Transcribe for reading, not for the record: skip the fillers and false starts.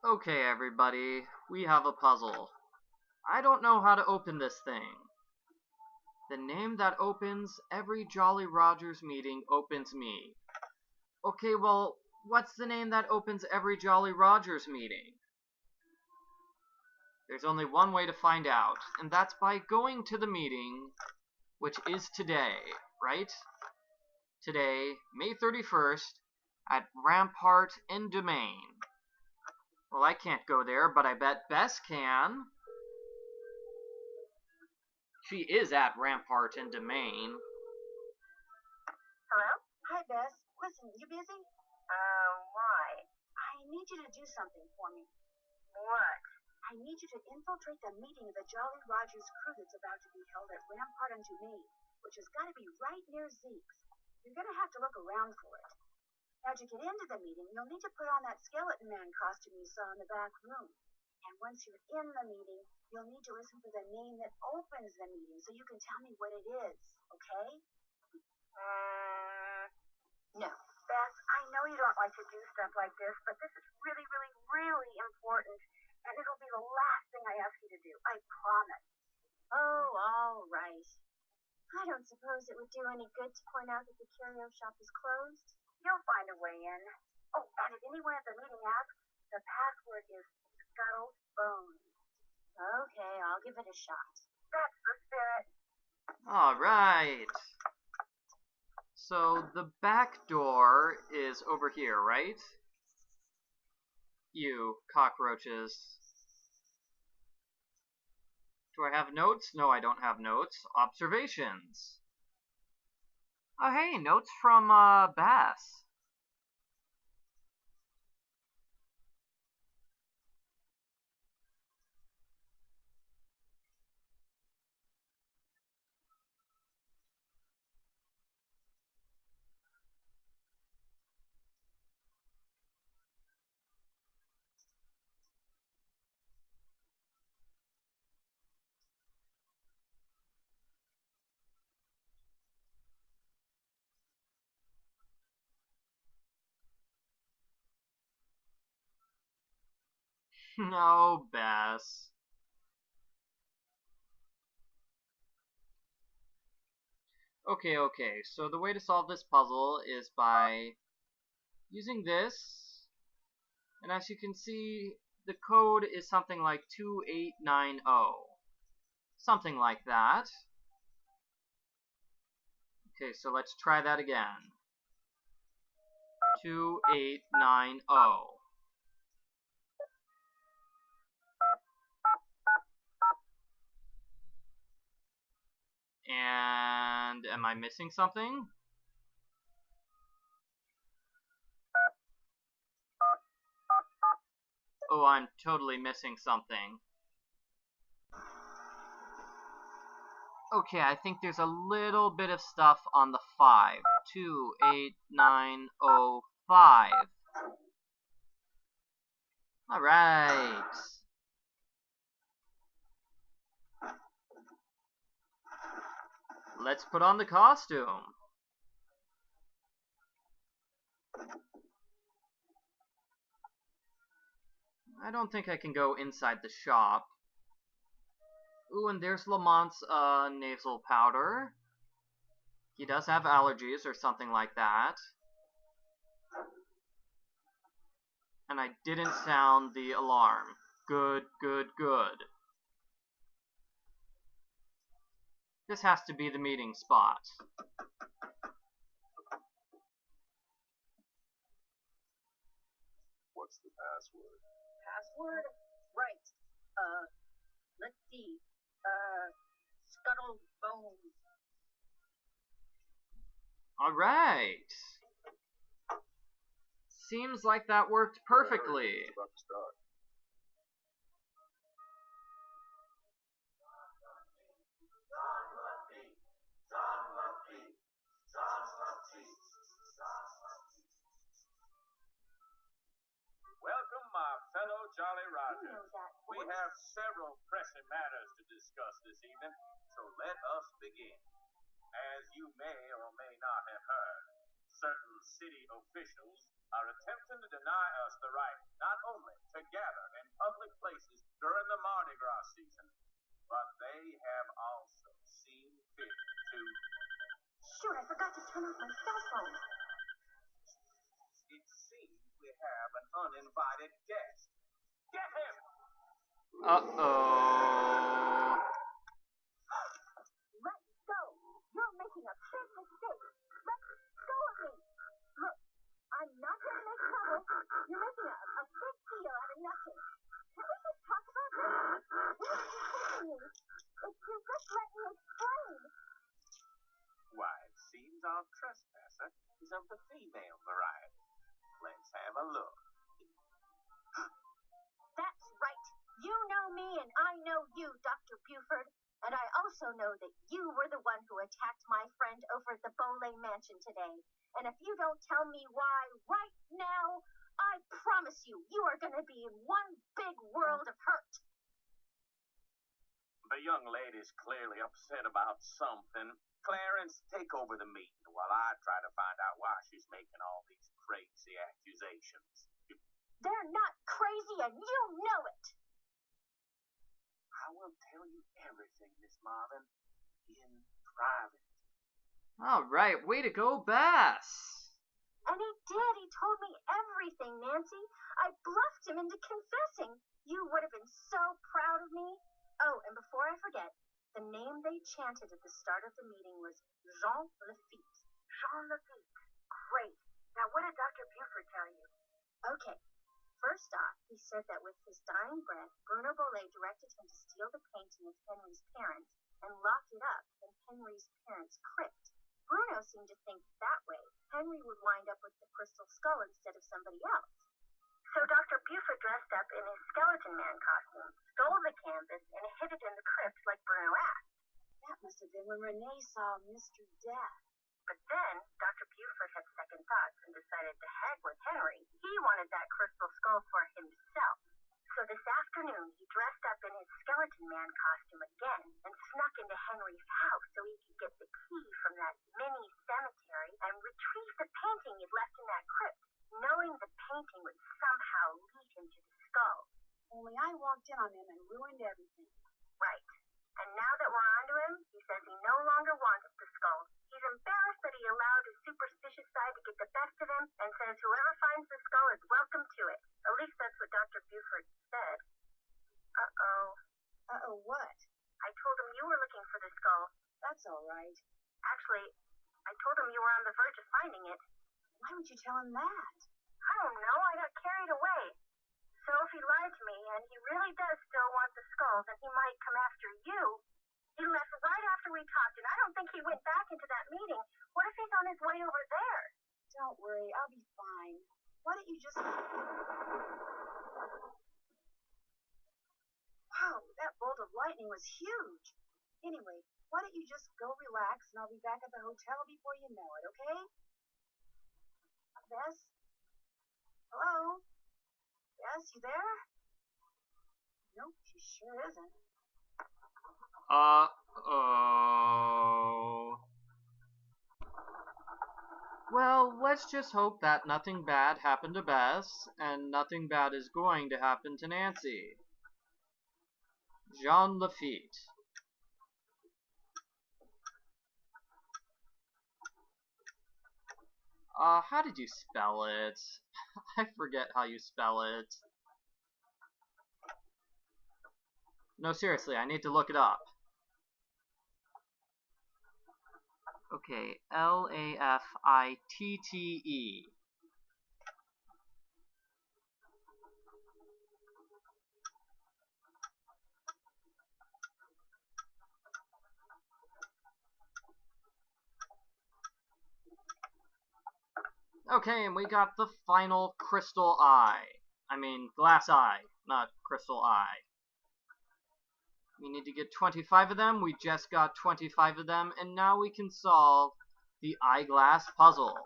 Okay, everybody, we have a puzzle. I don't know how to open this thing. The name that opens every Jolly Rogers meeting opens me. Okay, well, what's the name that opens every Jolly Rogers meeting? There's only one way to find out, and that's by going to the meeting, which is today, right? Today, May 31st, at Rampart and Domain. Well, I can't go there, but I bet Bess can. She is at Rampart and Domain. Hello? Hi, Bess. Listen, you busy? Why? I need you to do something for me. What? I need you to infiltrate the meeting of the Jolly Rogers Krewe that's about to be held at Rampart and Domain, which has got to be right near Zeke's. You're going to have to look around for it. Now, to get into the meeting, you'll need to put on that skeleton man costume you saw in the back room. And once you're in the meeting, you'll need to listen for the name that opens the meeting so you can tell me what it is, okay? No. Bess, I know you don't like to do stuff like this, but this is really, really, really important. And it'll be the last thing I ask you to do. I promise. Oh, all right. I don't suppose it would do any good to point out that the Curio shop is closed. You'll find a way in. Oh, and if anyone at the meeting asks, the password is Scuttle Bones. Okay, I'll give it a shot. That's the spirit. All right. So the back door is over here, right? You cockroaches. Do I have notes? No, I don't have notes. Observations. Oh, hey, notes from, Bess. No, Bess. Okay, so the way to solve this puzzle is by using this, and as you can see, the code is something like 2890. Something like that. Okay, so let's try that again. 2890. And am I missing something? Oh, I'm totally missing something. Okay, I think there's a little bit of stuff on the 5. 28905. Alright. Let's put on the costume. I don't think I can go inside the shop. Ooh, and there's Lamont's nasal powder. He does have allergies or something like that. And I didn't sound the alarm. Good. This has to be the meeting spot. What's the password? Password? Right. Let's see. Scuttle Bones. Alright. Seems like that worked perfectly. It's about to start. Welcome, my fellow Jolly Rogers. We have several pressing matters to discuss this evening, so let us begin. As you may or may not have heard, certain city officials are attempting to deny us the right not only to gather shoot, I forgot to turn off my cell phone. It seems we have an uninvited guest. Get him! Uh-oh. Let go. You're making a big mistake. Let go of me. Look, I'm not going to make trouble. You're making a big deal out of nothing. Can we just talk about this? Where are you taking me? If you just let me explain. Why, it seems our trespasser is of the female variety. Let's have a look. That's right. You know me and I know you, Dr. Buford. And I also know that you were the one who attacked my friend over at the Boley Mansion today. And if you don't tell me why right now, I promise you, you are going to be in one big world of hurt. The young lady's clearly upset about something. Clarence, take over the meeting while I try to find out why she's making all these crazy accusations. They're not crazy, and you know it. I will tell you everything, Miss Marvin, in private. All right, way to go, Bess. And he did. He told me everything, Nancy. I bluffed him into confessing. You would have been so proud of me. Oh, and before I forget, the name they chanted at the start of the meeting was Jean Lafitte. Jean Lafitte. Great. Now, what did Dr. Buford tell you? Okay. First off, he said that with his dying breath, Bruno Boley directed him to steal the painting of Henry's parents and lock it up in Henry's parents' crypt. Bruno seemed to think that way Henry would wind up with the crystal skull instead of somebody else. So Dr. Buford dressed up in his skeleton man costume, stole the canvas, and hid it in the crypt like Bruno asked. That must have been when Renee saw Mr. Death. But then Dr. Buford had second thoughts and decided to heck with Henry. He wanted that crystal skull for himself. So this afternoon, he dressed up in his skeleton man costume again and snuck into Henry's house so he could get the key from that mini cemetery and retrieve the painting he'd left in that crypt, knowing the painting would somehow lead him to the skull. Only I walked in on him and ruined everything. Right. And now that we're onto him, he says he no longer wants the skull. He's embarrassed that he allowed his superstitious side to get the best of him and says whoever finds the skull is welcome to it. At least that's what Dr. Buford said. Uh-oh. Uh-oh what? I told him you were looking for the skull. That's all right. Actually, I told him you were on the verge of finding it. Why would you tell him that? I don't know. I got carried away. So if he lied to me and he really does still want the skull, then he might come after you. He left right after we talked, and I don't think he went back into that meeting. What if he's on his way over there? Don't worry, I'll be fine. Why don't you just... Wow, that bolt of lightning was huge. Anyway, why don't you just go relax, and I'll be back at the hotel before you know it, okay? Bess? Hello? Bess, you there? Nope, she sure isn't. Uh-oh. Well, let's just hope that nothing bad happened to Bess, and nothing bad is going to happen to Nancy. Jean Lafitte. How did you spell it? I forget how you spell it. No, seriously, I need to look it up. Okay, L-A-F-I-T-T-E. Okay, and we got the final crystal eye. I mean, glass eye, not crystal eye. We need to get 25 of them. We just got 25 of them, and now we can solve the eyeglass puzzle.